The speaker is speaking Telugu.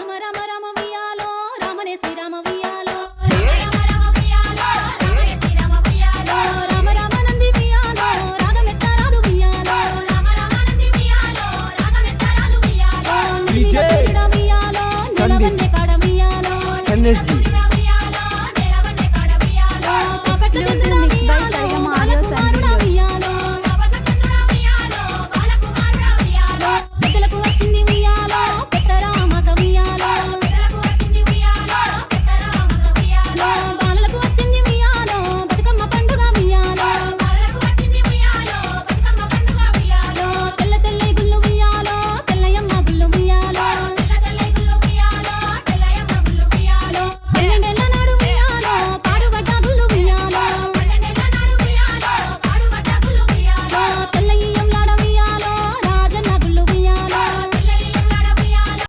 రామ రామ రామ వియాలో రామనే శ్రీరామ వియాలో రామ రామ నంది వియాలో రాగమెత్తరాలు వియాలో DJ వియాలో నిలవన్నే కాడ వియాలో ఎనర్జీ